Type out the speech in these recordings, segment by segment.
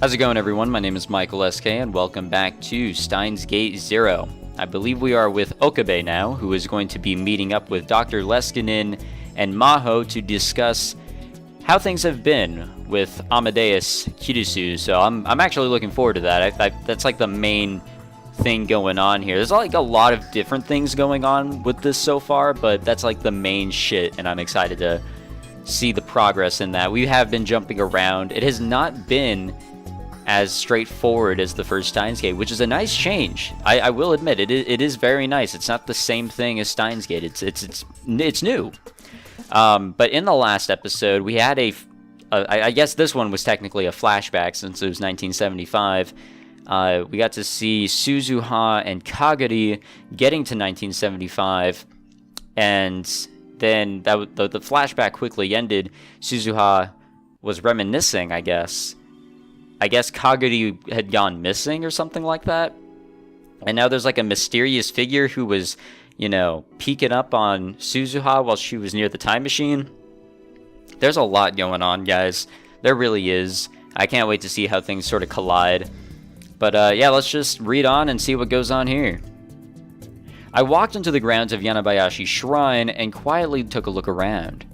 How's it going, everyone? My name is Michael SK, and welcome back to Steins Gate Zero. I believe we are with Okabe now, who is going to be meeting up with Dr. Leskinen and Maho to discuss how things have been with Amadeus Kirisu. So I'm actually looking forward to that. That's like the main thing going on here. There's like a lot of different things going on with this so far, but that's like the main shit, and I'm excited to see the progress in that. We have been jumping around. It has not been as straightforward as the first Steins Gate, which is a nice change. I will admit it is very nice. It's not the same thing as Steins Gate. It's new. But in the last episode, we had I guess this one was technically a flashback since it was 1975. We got to see Suzuha and Kagari getting to 1975, and then the flashback quickly ended. Suzuha was reminiscing, I guess Kagari had gone missing or something like that. And now there's like a mysterious figure who was, peeking up on Suzuha while she was near the time machine. There's a lot going on, guys. There really is. I can't wait to see how things sort of collide. But yeah, let's just read on and see what goes on here. I walked into the grounds of Yanabayashi Shrine and quietly took a look around.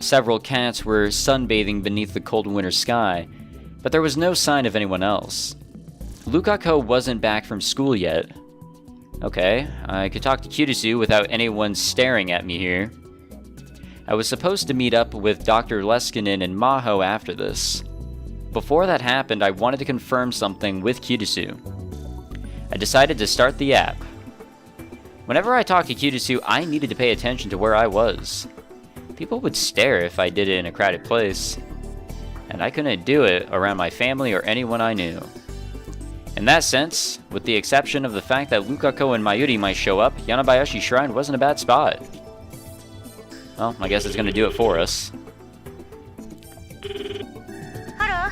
Several cats were sunbathing beneath the cold winter sky, but there was no sign of anyone else. Lukako wasn't back from school yet. Okay, I could talk to Kirisu without anyone staring at me here. I was supposed to meet up with Dr. Leskinen and Maho after this. Before that happened, I wanted to confirm something with Kirisu. I decided to start the app. Whenever I talked to Kirisu, I needed to pay attention to where I was. People would stare if I did it in a crowded place, and I couldn't do it around my family or anyone I knew. In that sense, with the exception of the fact that Lukako and Mayuri might show up, Yanabayashi Shrine wasn't a bad spot. Well, I guess it's gonna do it for us. Hello.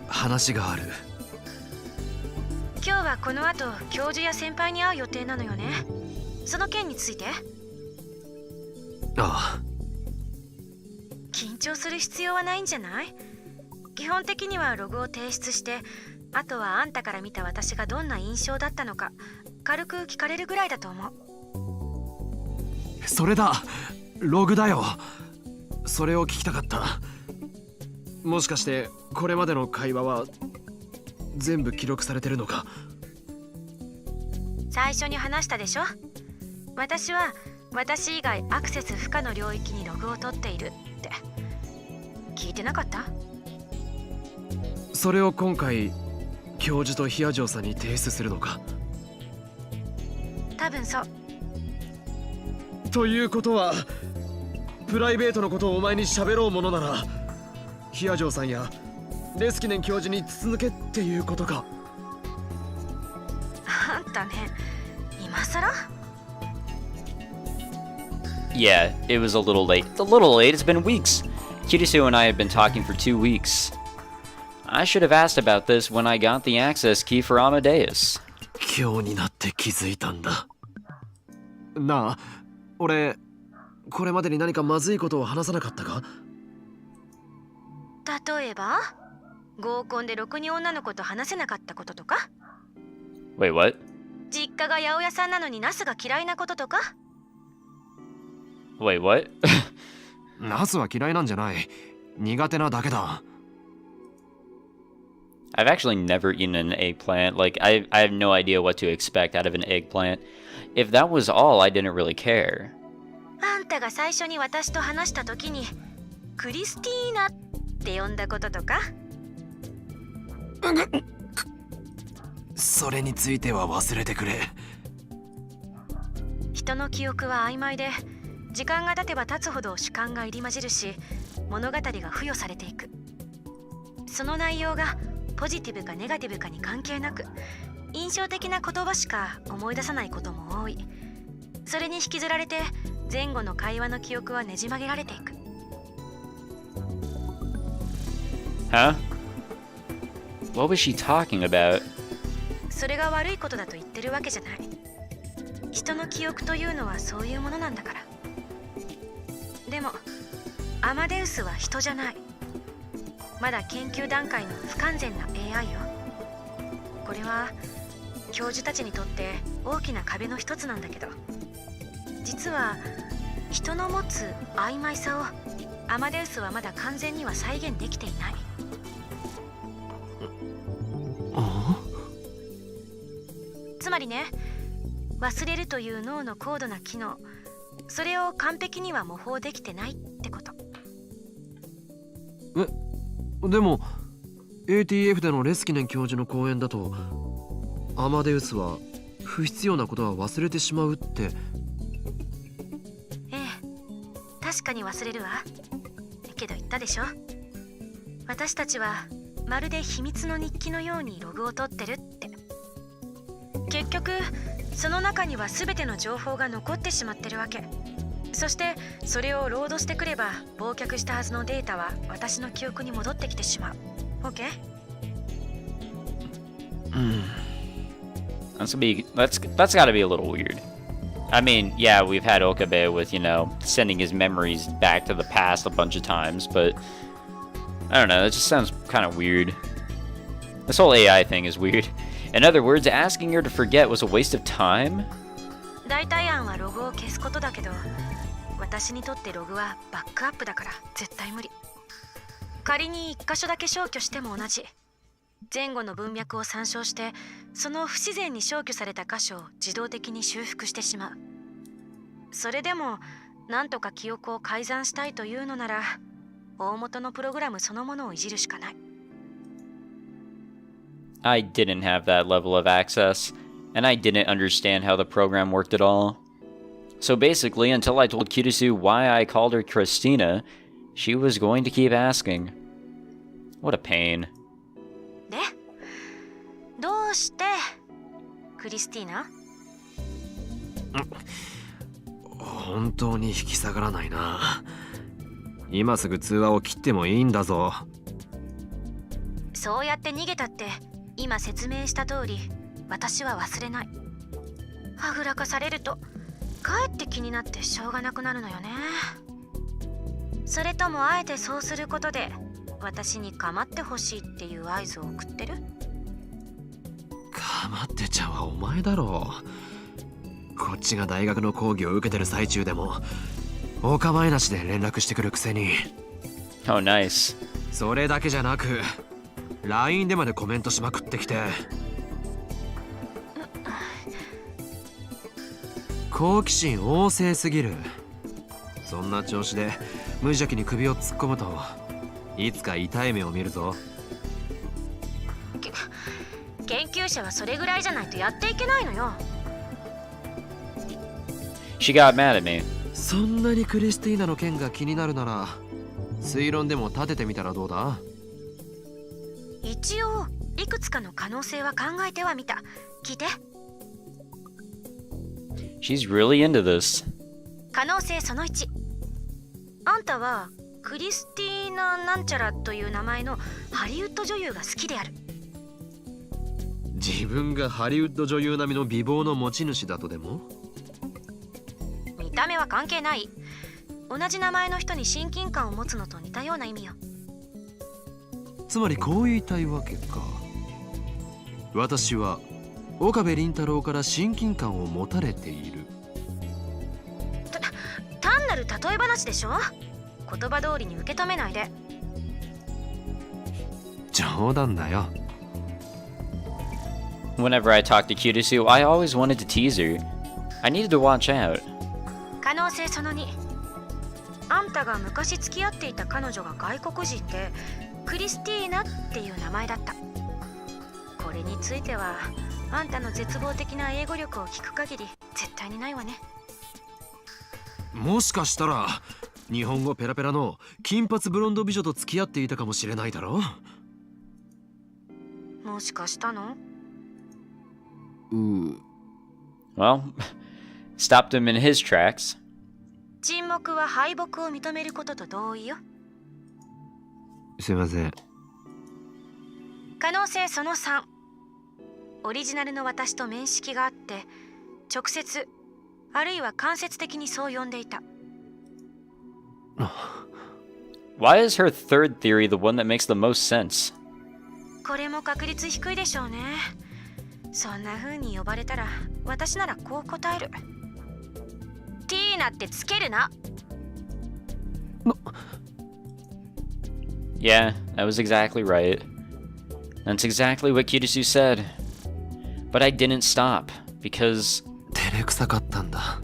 話がある。今日はこの後教授や先輩に会う予定なのよね。その件について。ああ。緊張する必要はないんじゃない？基本的にはログを提出して、あとはあんたから見た私がどんな印象だったのか軽く聞かれるぐらいだと思う。それだ、ログだよ。それを聞きたかった。もしかしてこれまでの会話は全部記録されてるのか？最初に話したでしょ。私は私以外アクセス不可の領域にログを取っているって聞いてなかった？それを今回教授とヒアジョーさんに提出するのか？多分そう。ということはプライベートのことをお前に喋ろうものならヒアジョーさんやレスキネン教授に筒抜けっていうことか？あんたね、今さらYeah, it was a little late. It's a little late, it's been weeks. Kirisu and I have been talking for 2 weeks. I should have asked about this when I got the access key for Amadeus. 今日になって気づいたんだ。なあ、俺、これまでに何かまずいことを話さなかったか？例えば合コンでろくに女の子と話せなかったこととか？ Wait, what? 実家が八百屋さんなのにナスが嫌いなこととか？ Wait, what? ナスは嫌いなんじゃない。苦手なだけだ。I've actually never eaten an eggplant. Like, I have no idea what to expect out of an eggplant. If that was all, I didn't really care. あんたが最初に私と話した時にクリスティーナって呼んだこととか？それについては忘れてくれ。人の記憶は曖昧で、時間が経てば経つほど主観が入り混じるし、物語が付与されていく。その内容がポジティブかネガティブかに関係なく、印象的な言葉しか思い出さないことも多い。それに引きずられて、前後の会話の記憶はねじ曲げられていく。Huh? What was she talking about? それが悪いことだと言ってるわけじゃない。人の記憶というのはそういうものなんだから。でもアマデウスは人じゃない。まだ研究段階の不完全な AI よ。これは教授たちにとって大きな壁の一つなんだけど、実は人の持つ曖昧さをアマデウスはまだ完全には再現できていない。つまりね、忘れるという脳の高度な機能、それを完璧には模倣できてないってこと。でも ATF でのレスキネン教授の講演だと、アマデウスは不必要なことは忘れてしまうって。ええ、確かに忘れるわ。けど言ったでしょ、私たちはまるで秘密の日記のようにログを取ってるって。結局その中には全ての情報が残ってしまってるわけ。そしてそれをロードしてくれば、忘却したはずのデータは私の記憶に戻ってきてしまう。 OK？ That's gotta be a little weird. I mean, yeah, we've had Okabe with, sending his memories back to the past a bunch of times, but I don't know, that just sounds kind of weird. This whole AI thing is weird. In other words, asking her to forget was a waste of time? 代替案はログを消すことだけど、私にとってログはバックアップだから絶対無理。仮に一箇所だけ消去しても同じ。前後の文脈を参照して、その不自然に消去された箇所を自動的に修復してしまう。それでもなんとか記憶を改ざんしたいというのなら、大元のプログラムそのものをいじるしかない。I didn't have that level of access, and I didn't understand how the program worked at all. So basically, until I told Kirisu why I called her Christina, she was going to keep asking. What a pain. で、どうしてクリスティーナ？本当に引き下がらないな。今すぐ通話を切ってもいいんだぞ。そうやって逃げたって、今説明した通り私は忘れない。はぐらかされるとかえって気になってしょうがなくなるのよね。それともあえてそうすることで私に構ってほしいっていう合図を送ってる？構ってちゃんはお前だろう。こっちが大学の講義を受けてる最中でもお構いなしで連絡してくるくせに。Oh, nice. それだけじゃなく LINE でまでコメントしまくってきて、好奇心旺盛すぎる。そんな調子で無邪気に首を突っ込むといつか痛い目を見るぞ。研究者はそれぐらいじゃないとやっていけないのよ。She got mad at me. そんなにクリスティーナの件が気になるなら推論でも立ててみたらどうだ？一応いくつかの可能性は考えてはみた。聞いて。She's really into this. 可能性その1。あんたはクリスティーナなんちゃらという名前のハリウッド女優が好きである。自分がハリウッド女優並みの美貌の持ち主だとでも？見た目は関係ない。同じ名前の人に親近感を持つのと似たような意味よ。つまりこう言いたいわけか。私は岡部倫太郎から親近感を持たれている。単なる例え話でしょ。言葉通りに受け止めないで。冗談だよ。Whenever I talked to Kirisu, I always wanted to tease her. I needed to watch out. 可能性その2。あんたが昔付き合っていた彼女が外国人でクリスティーナっていう名前だった。これについてはあんたの絶望的な英語力を聞く限り絶対にないわね。もしかしたら日本語ペラペラの金髪ブロンド美女と付き合っていたかもしれないだろ。もしかしたの？Well, stopped him in his tracks. 沈黙は敗北を認めることと同意よ。すいません。可能性その3。オリジナルの私と面識があって直接あるいは間接的にそう呼んでいた。Why is her third theory the one that makes the most sense? これも確率低いでしょうね。そんな風に呼ばれたら私ならこう答える。ティーナってつけるな。Yeah, that was exactly right. That's exactly what Kirisu said. But I didn't stop, because 照れくさかったんだ。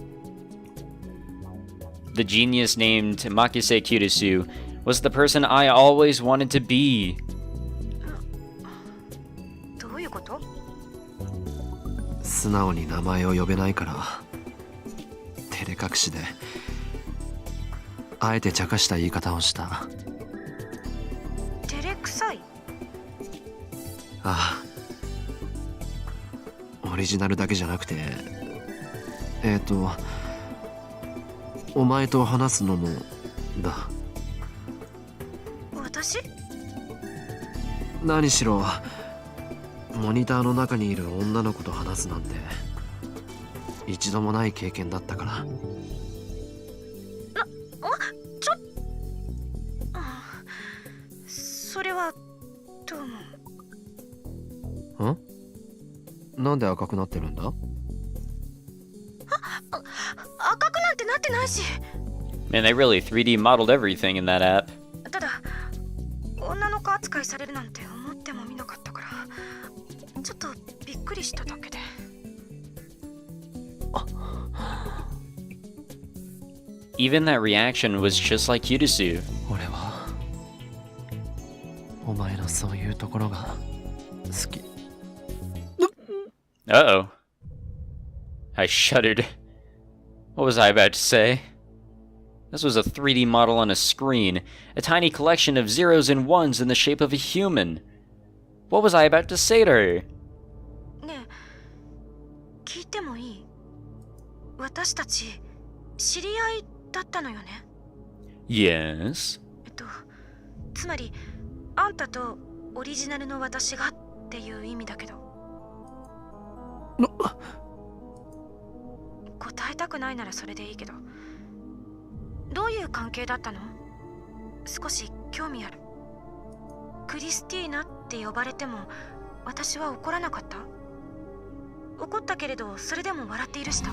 the genius named Makise Kirisu was the person I always wanted to be. どういうこと？素直に名前を呼べないから照れ隠しであえて茶化した言い方をした。照れくさい？ああ、オリジナルだけじゃなくてお前と話すのもだ。私？何しろモニターの中にいる女の子と話すなんて一度もない経験だったから。それはどうも。なんで赤くなってるんだ？赤くなんてなってないし。 Man, they really 3D modeled everything in that app. ただ女の子扱いされるなんて思ってもみなかったからちょっとびっくりしただけで。Even that reaction was just like Kirisu. 俺はお前のそういうところが好き。 Uh-oh. I shuddered. What was I about to say? This was a 3D model on a screen, a tiny collection of zeros and ones in the shape of a human. What was I about to say to her? ねえ、聞いてもいい？私たち知り合いだったのよね。 Yes. つまりあんたとオリジナルの私がっていう意味だけど。答えたくないならそれでいいけど、どういう関係だったの？少し興味ある。クリスティーナって呼ばれても私は怒らなかった？怒ったけれどそれでも笑っているした。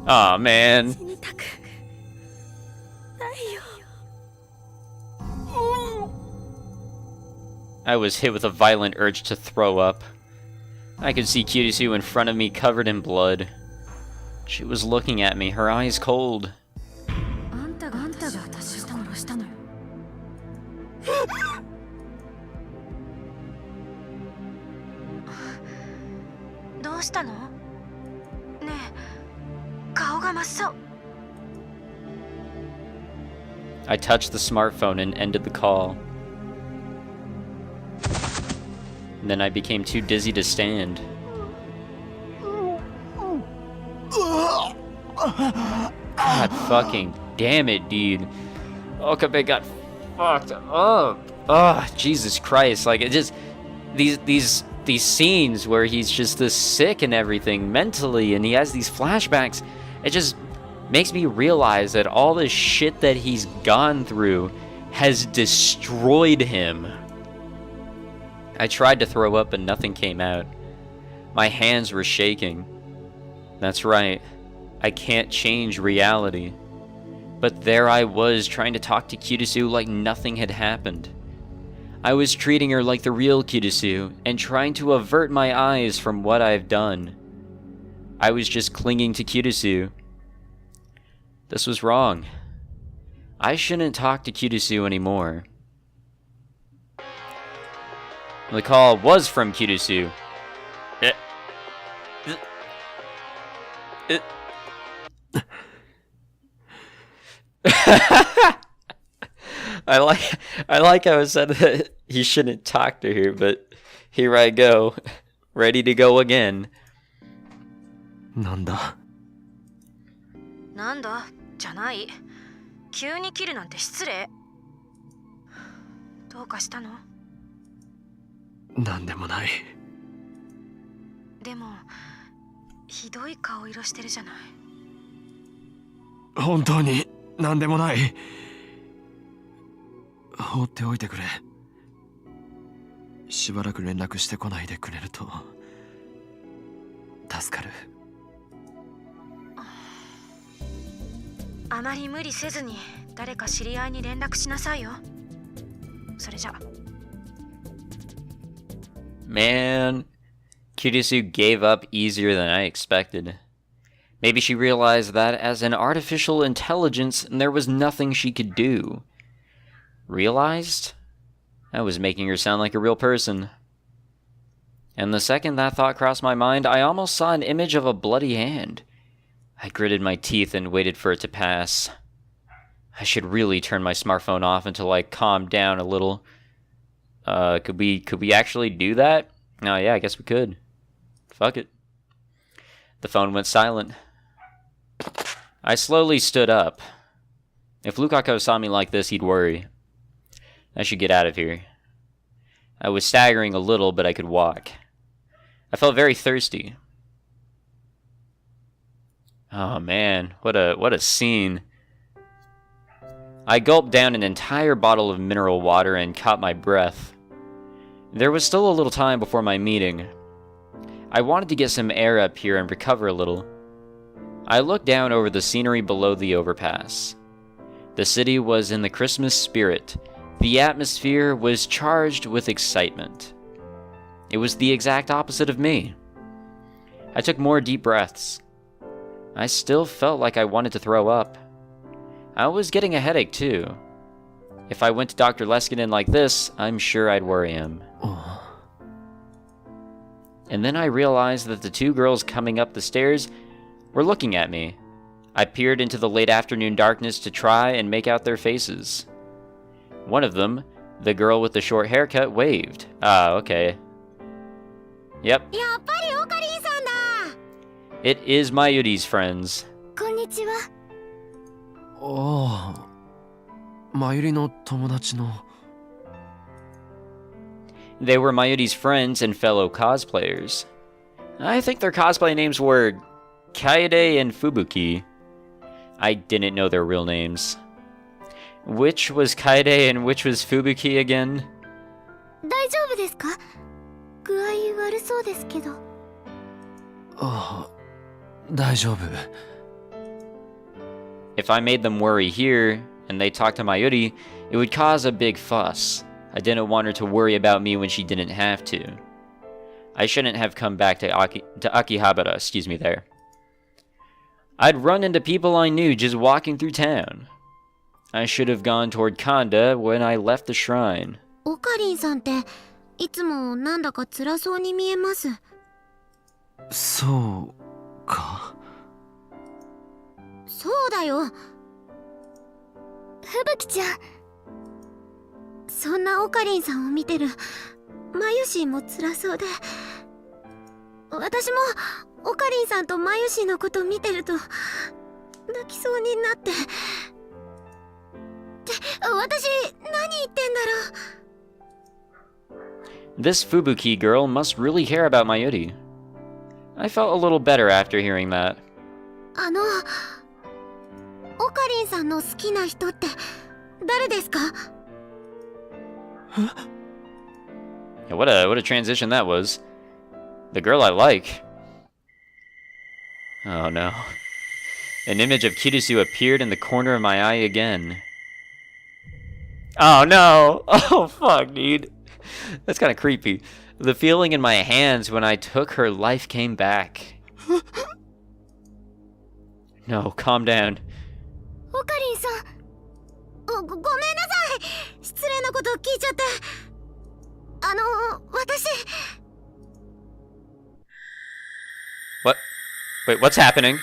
Aw, man. 死にたくないよ。 I was hit with a violent urge to throw up. I could see Kirisu in front of me covered in blood. She was looking at me, her eyes cold. あんたが私を殺したのよ。どうしたの？ねえ、顔が真っ青。 I touched the smartphone and ended the call. And then I became too dizzy to stand. God fucking damn it, dude. Okabe got fucked up. Oh, Jesus Christ. Like, it just... These scenes where he's just this sick and everything mentally, and he has these flashbacks, it just makes me realize that all the shit that he's gone through has destroyed him. I tried to throw up, but nothing came out. My hands were shaking. That's right. I can't change reality. But there I was, trying to talk to Kirisu like nothing had happened. I was treating her like the real Kirisu, and trying to avert my eyes from what I've done. I was just clinging to Kirisu. This was wrong. I shouldn't talk to Kirisu anymore. The call was from Kirisu. I like how it said that he shouldn't talk to her, but here I go, ready to go again. なんだ？なんだじゃない。急に切るなんて失礼。どうかしたの？なんでもない。でもひどい顔色してるじゃない。本当に何でもない。放っておいてくれ。しばらく連絡してこないでくれると助かる。あまり無理せずに誰か知り合いに連絡しなさいよ。それじゃ。Man, Kirisu gave up easier than I expected. Maybe she realized that as an artificial intelligence, there was nothing she could do. Realized? That was making her sound like a real person. And the second that thought crossed my mind, I almost saw an image of a bloody hand. I gritted my teeth and waited for it to pass. I should really turn my smartphone off until I calmed down a little. Could we actually do that? Oh yeah, I guess we could. Fuck it. The phone went silent. I slowly stood up. If Lukaku saw me like this, he'd worry. I should get out of here. I was staggering a little, but I could walk. I felt very thirsty. Oh man, what a scene. I gulped down an entire bottle of mineral water and caught my breath. There was still a little time before my meeting. I wanted to get some air up here and recover a little. I looked down over the scenery below the overpass. The city was in the Christmas spirit. The atmosphere was charged with excitement. It was the exact opposite of me. I took more deep breaths. I still felt like I wanted to throw up. I was getting a headache too. If I went to Dr. Leskinen like this, I'm sure I'd worry him. And then I realized that the two girls coming up the stairs were looking at me. I peered into the late afternoon darkness to try and make out their faces. One of them, the girl with the short haircut, waved. Ah, okay. Yep. It is Mayuri's friends. こんにちは。ああ、Mayuriの友達の。They were Mayuri's friends and fellow cosplayers. I think their cosplay names were Kaede and Fubuki. I didn't know their real names. Which was Kaede and which was Fubuki again? 大丈夫ですか？具合悪そうですけど。ああ、大丈夫。If I made them worry here, and they talked to Mayuri, it would cause a big fuss. I didn't want her to worry about me when she didn't have to. I shouldn't have come back to Akihabara, there. I'd run into people I knew just walking through town. I should have gone toward Kanda when I left the shrine. オカリンさんっていつもなんだか辛そうに見えます。そうか。そうだよ。ふぶきちゃん。そんなオカリンさんを見てるマユシーも辛そうで、私もオカリンさんとマユシーのこと見てると泣きそうになって。って私何言ってんだろう。 This Fubuki girl must really care about Mayuri. I felt a little better after hearing that. オカリンさんの好きな人って誰ですか？ Yeah, what a transition that was. The girl I like. Oh no. An image of Kirisu appeared in the corner of my eye again. Oh no! Oh fuck, dude. That's kind of creepy. The feeling in my hands when I took her life came back. No, calm down. オカリンさん、ごめんなさい。失礼なことを聞いちゃって。私。What? Wait, what's happening?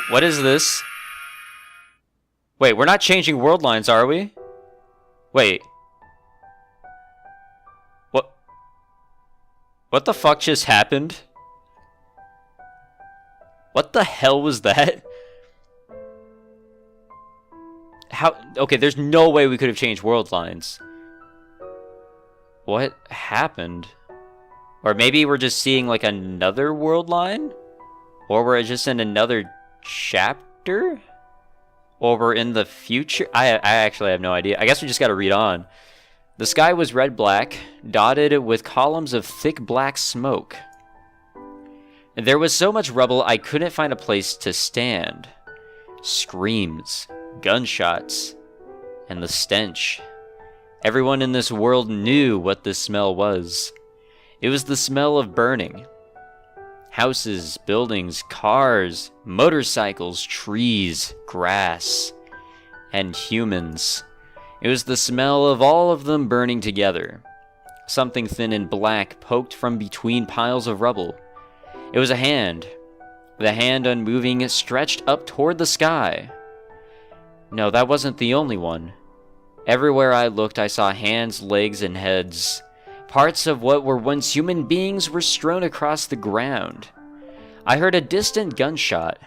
What is this? Wait, we're not changing world lines, are we? Wait. What the fuck just happened? What the hell was that? How? Okay, there's no way we could have changed world lines. What happened? Or maybe we're just seeing like another world line? Or we're just in another chapter? Or we're in the future? I actually have no idea. I guess we just gotta read on. The sky was red-black, dotted with columns of thick black smoke. There was so much rubble I couldn't find a place to stand. Screams, gunshots, and the stench. Everyone in this world knew what this smell was. It was the smell of burning. Houses, buildings, cars, motorcycles, trees, grass, and humans. It was the smell of all of them burning together. Something thin and black poked from between piles of rubble. It was a hand. The hand, unmoving, stretched up toward the sky. No, that wasn't the only one. Everywhere I looked, I saw hands, legs, and heads. Parts of what were once human beings were strewn across the ground. I heard a distant gunshot.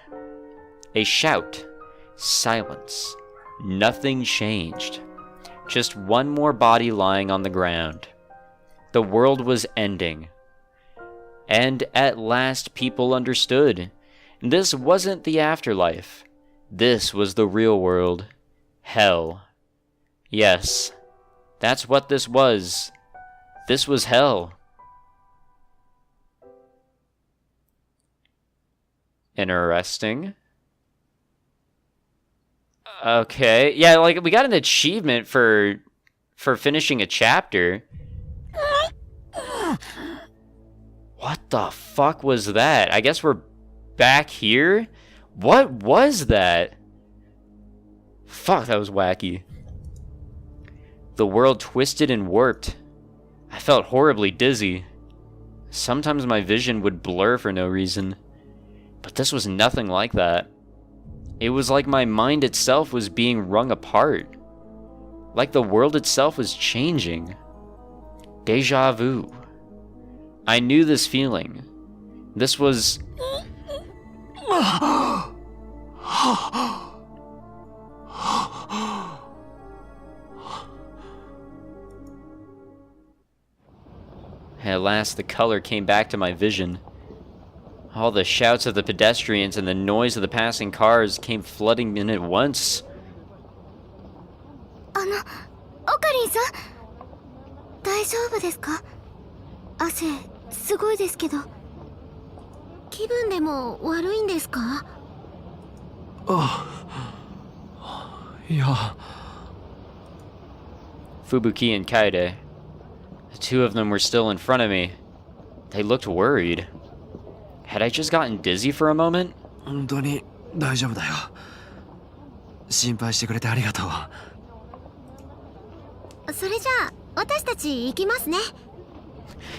A shout. Silence. Nothing changed. Just one more body lying on the ground. The world was ending. And at last people understood. This wasn't the afterlife. This was the real world. Hell. Yes, that's what this was. This was hell. Interesting. Okay, yeah, like we got an achievement for finishing a chapter. What the fuck was that? I guess we're back here? What was that? Fuck, that was wacky. The world twisted and warped. I felt horribly dizzy. Sometimes my vision would blur for no reason. But this was nothing like that. It was like my mind itself was being wrung apart. Like the world itself was changing. Deja vu. I knew this feeling. This was... At last, the color came back to my vision. All the shouts of the pedestrians and the noise of the passing cars came flooding in at once. Okarin-san, 大丈夫ですか? 汗すごいですけど。気分でも悪いんですか? いや。 Fubuki and Kaede. The two of them were still in front of me. They looked worried. Had I just gotten dizzy for a moment? 本当に大丈夫だよ。心配してくれてありがとう。それじゃあ私たち行きますね。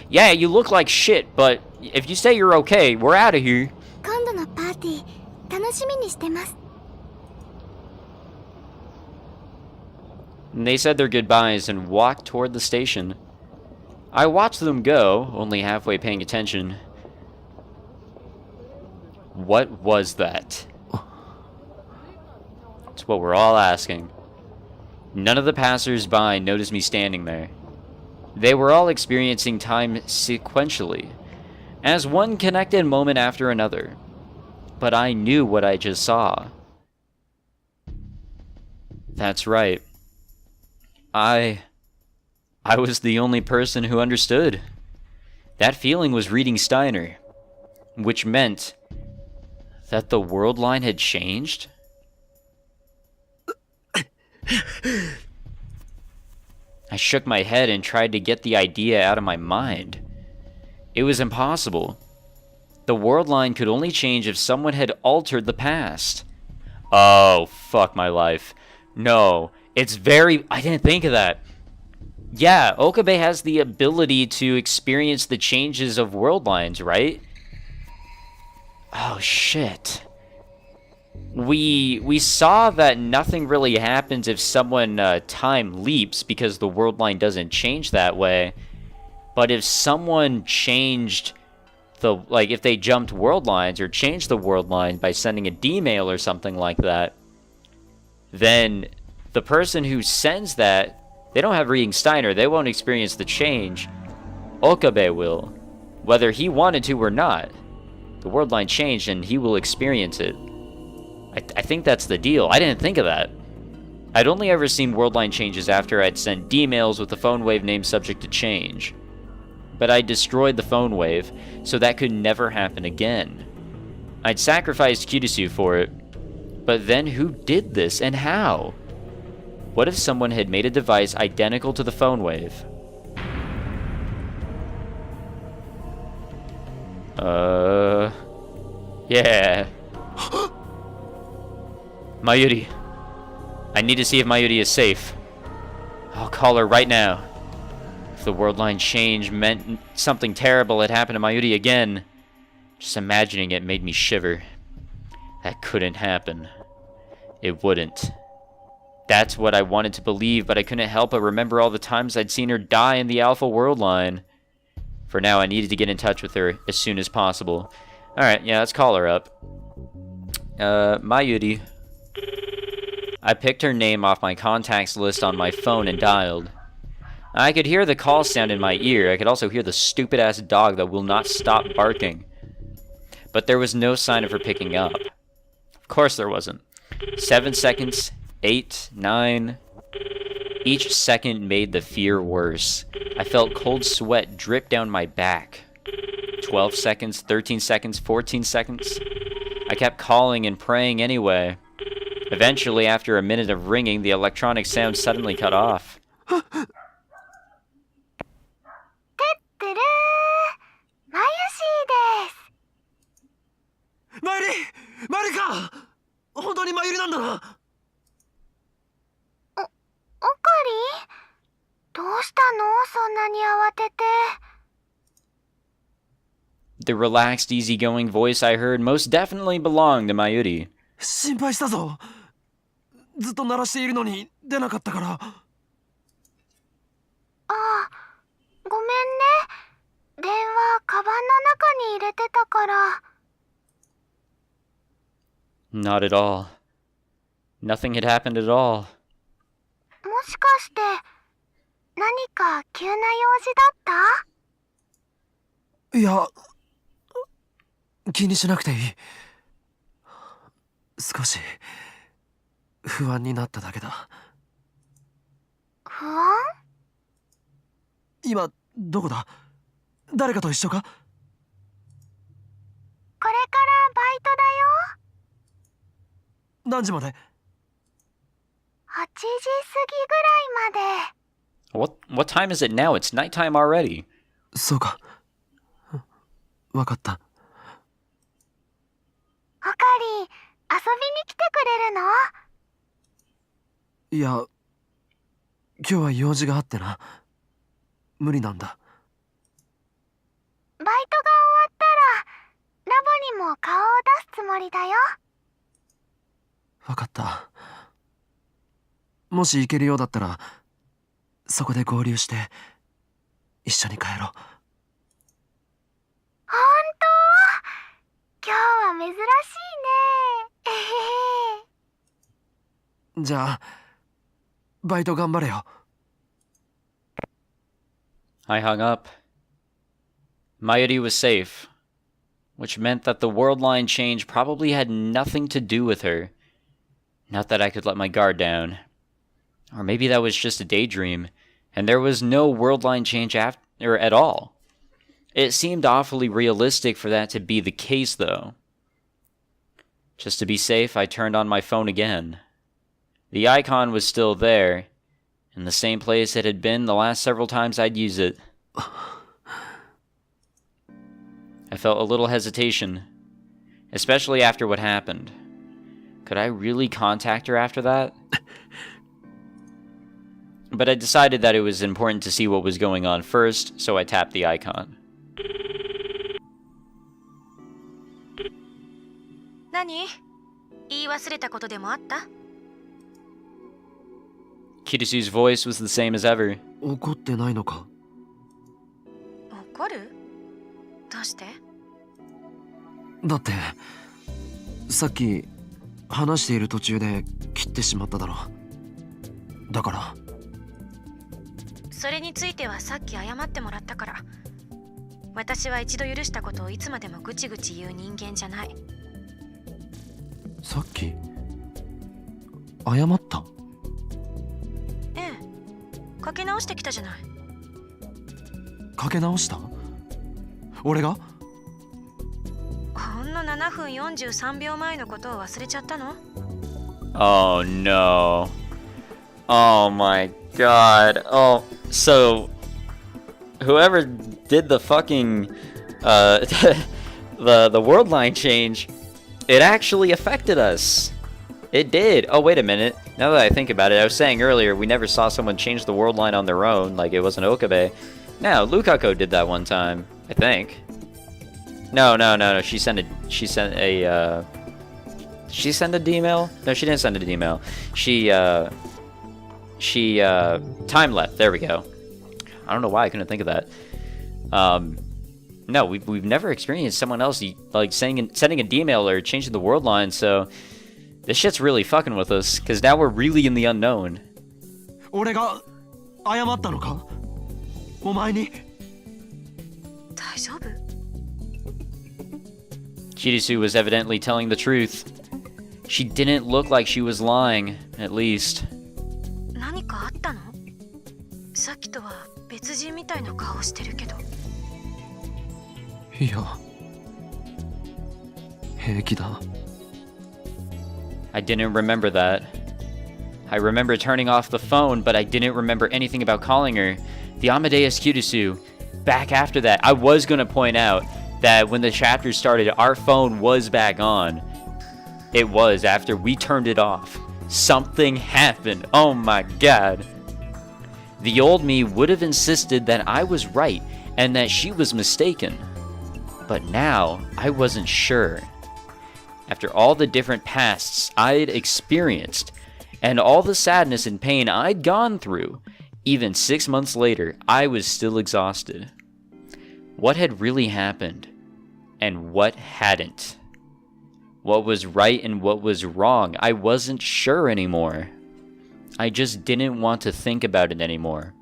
Yeah, you look like shit, but if you say you're okay, we're out of here. 今度のパーティー楽しみにしてます。 And they said their goodbyes and walked toward the station. I watched them go, only halfway paying attention. What was that? It's what we're all asking. None of the passers-by noticed me standing there. They were all experiencing time sequentially, as one connected moment after another. But I knew what I just saw. That's right. I was the only person who understood. That feeling was reading Steiner, which meant that the world line had changed? I shook my head and tried to get the idea out of my mind. It was impossible. The world line could only change if someone had altered the past. Oh, fuck my life. No, it's very... I didn't think of that. Yeah, Okabe has the ability to experience the changes of world lines, right? Oh, shit. We saw that nothing really happens if someone time leaps because the world line doesn't change that way. But if someone changed the... Like, if they jumped world lines or changed the world line by sending a D-mail or something like that, then the person who sends that, they don't have reading Steiner. They won't experience the change. Okabe will, whether he wanted to or not. The world line changed and he will experience it. I think that's the deal. I didn't think of that. I'd only ever seen world line changes after I'd sent D-mails with the phone wave name subject to change. But I destroyed the phone wave, so that could never happen again. I'd sacrificed Kirisu for it, but then who did this and how? What if someone had made a device identical to the phone wave? Yeah. Mayuri. I need to see if Mayuri is safe. I'll call her right now. If the world line change meant something terrible had happened to Mayuri again, just imagining it made me shiver. That couldn't happen. It wouldn't. That's what I wanted to believe, but I couldn't help but remember all the times I'd seen her die in the Alpha world line. For now, I needed to get in touch with her as soon as possible. Alright, yeah, let's call her up. Mayuri. I picked her name off my contacts list on my phone and dialed. I could hear the call sound in my ear. I could also hear the stupid-ass dog that will not stop barking. But there was no sign of her picking up. Of course there wasn't. 7 seconds, 8, 9... Each second made the fear worse. I felt cold sweat drip down my back. 12 seconds, 13 seconds, 14 seconds. I kept calling and praying anyway. Eventually, after a minute of ringing, the electronic sound suddenly cut off. Mayuri! Mayuri ka! 本当にMayuriなんだな。オカリどうしたのそんなに慌てて。The relaxed, easygoing voice I heard most definitely belonged to Mayuri. 心配したぞ。ずっと鳴らしているのに出なかったから。ああ、ごめんね。電話カバンの中に入れてたから。Not at all. Nothing had happened at all. もしかして何か急な用事だった？いや、気にしなくていい。少し不安になっただけだ。不安？今どこだ？誰かと一緒か？これからバイトだよ。何時まで？ 8時過ぎぐらいまで。What time is it now? It's nighttime already. そうか。わかった。オカリ、遊びに来てくれるの？いや、今日は用事があってな。無理なんだ。バイトが終わったらラボにも顔を出すつもりだよ。わかった。もし行けるようだったらそこで合流して一緒に帰ろう。ほんと？今日は珍しいね。じゃあバイト頑張れよ。I hung up. Mayuri was safe, which meant that the world line change probably had nothing to do with her. Not that I could let my guard down. Or maybe that was just a daydream, and there was no world line change at all. It seemed awfully realistic for that to be the case, though. Just to be safe, I turned on my phone again. The icon was still there, in the same place it had been the last several times I'd used it. I felt a little hesitation, especially after what happened. Could I really contact her after that? But I decided that it was important to see what was going on first, so I tapped the icon. 何？言い忘れたことでもあった？ Kirisu's voice was the same as ever. 怒ってないのか？怒る？どうして？だってさっき話している途中で切ってしまっただろ。だから。それについてはさっき謝ってもらったから。私は一度許したことをいつまでもぐちぐち言う人間じゃない。さっき謝った？ええ、かけ直してきたじゃない。かけ直した？俺が？ほんの7分43秒前のことを忘れちゃったの？ Oh no. Oh my god. Oh, so whoever did the fucking the world line change, it actually affected us. It did. Oh, wait a minute. Now that I think about it, I was saying earlier we never saw someone change the world line on their own, like it wasn't Okabe. No, Lukaku did that one time, I think. No. She sent a D-mail? No, she didn't send a D-mail. She time left. There we go. I don't know why I couldn't think of that. No, we've never experienced someone else like sending a D-mail or changing the world line, so this shit's really fucking with us, because now we're really in the unknown. 俺が謝ったのか？お前に？大丈夫？ Kirisu was evidently telling the truth. She didn't look like she was lying, at least. 何かあったの？さっきとは別人みたいな顔してるけど。いや、平気だ。I didn't remember that. I remember turning off the phone, but I didn't remember anything about calling her. The Amadeus Kirisu. Back after that, I was going to point out that when the chapter started, our phone was back on. It was after we turned it off. Something happened. Oh my god. The old me would have insisted that I was right and that she was mistaken. But now, I wasn't sure. After all the different pasts I'd experienced, and all the sadness and pain I'd gone through, even 6 months later, I was still exhausted. What had really happened? And what hadn't? What was right and what was wrong? I wasn't sure anymore. I just didn't want to think about it anymore.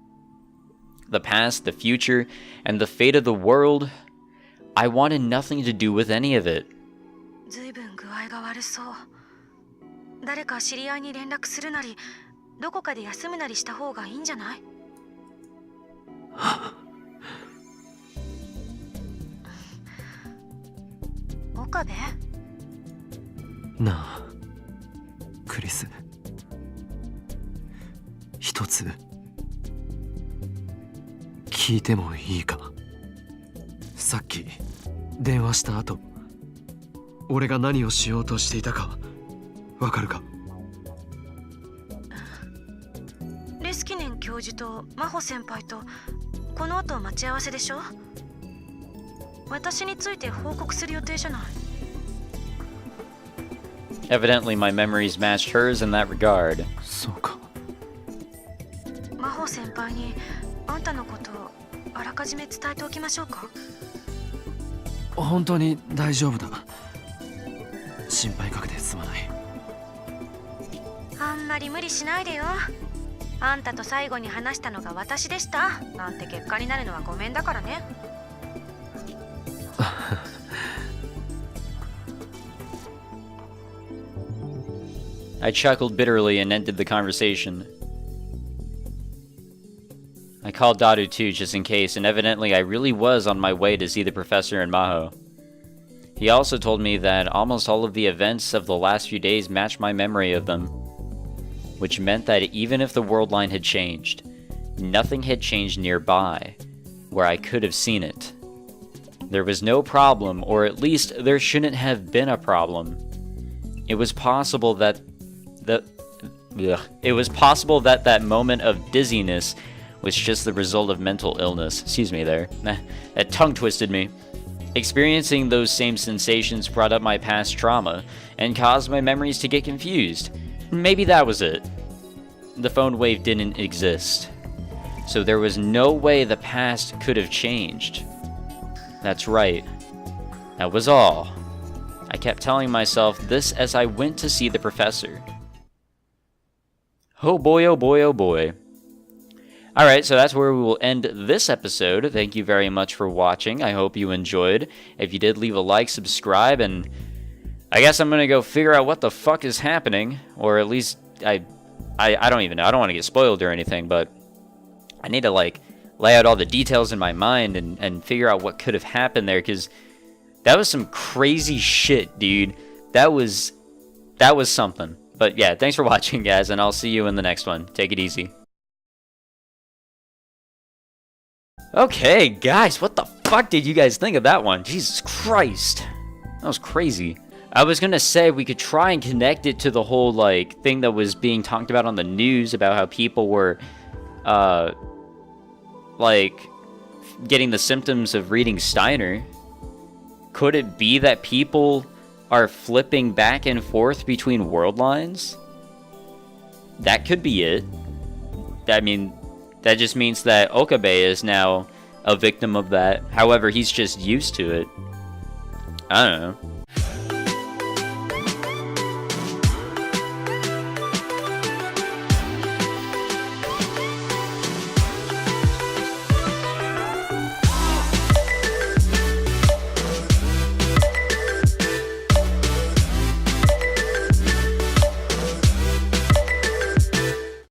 The past, the future, and the fate of the world, I wanted nothing to do with any of it. ずいぶん具合が悪そう。誰か知り合いに連絡するなり、どこかで休むなりした方がいいんじゃない？岡部？なあ、クリス。一つ聞いてもいいか？さっき電話した後、俺が何をしようとしていたかわかるか？レスキネン教授と真帆先輩とこの後待ち合わせでしょ？私について報告する予定じゃない？ Evidently, my memories matched hers in that regard. そうか。真帆先輩にあんたのことをあらかじめ伝えておきましょうか？本当に大丈夫だ。心配かけてすまない。あんまり無理しないでよ。あんたと最後に話したのが私でしたなんて結果になるのはごめんだからね。I chuckled bitterly and ended the conversation. I called Daru too, just in case, and evidently I really was on my way to see the professor and Maho. He also told me that almost all of the events of the last few days matched my memory of them, which meant that even if the world line had changed, nothing had changed nearby, where I could have seen it. There was no problem, or at least there shouldn't have been a problem. It was possible that that moment of dizziness was just the result of mental illness. Excuse me there. That tongue twisted me. Experiencing those same sensations brought up my past trauma and caused my memories to get confused. Maybe that was it. The phone wave didn't exist, so there was no way the past could have changed. That's right. That was all. I kept telling myself this as I went to see the professor. Oh boy, oh boy, oh boy. Alright, so that's where we will end this episode. Thank you very much for watching. I hope you enjoyed. If you did, leave a like, subscribe, and I guess I'm gonna go figure out what the fuck is happening, or at least I don't even know. I don't want to get spoiled or anything, but I need to like lay out all the details in my mind and figure out what could have happened there, because that was some crazy shit, dude. That was something. But yeah, thanks for watching, guys, and I'll see you in the next one. Take it easy. Okay, guys, what the fuck did you guys think of that one? Jesus Christ. That was crazy. I was gonna say we could try and connect it to the whole, like, thing that was being talked about on the news about how people were, like, getting the symptoms of reading Steiner. Could it be that people are flipping back and forth between world lines? That could be it. I mean, that just means that Okabe is now a victim of that. However, he's just used to it. I don't know.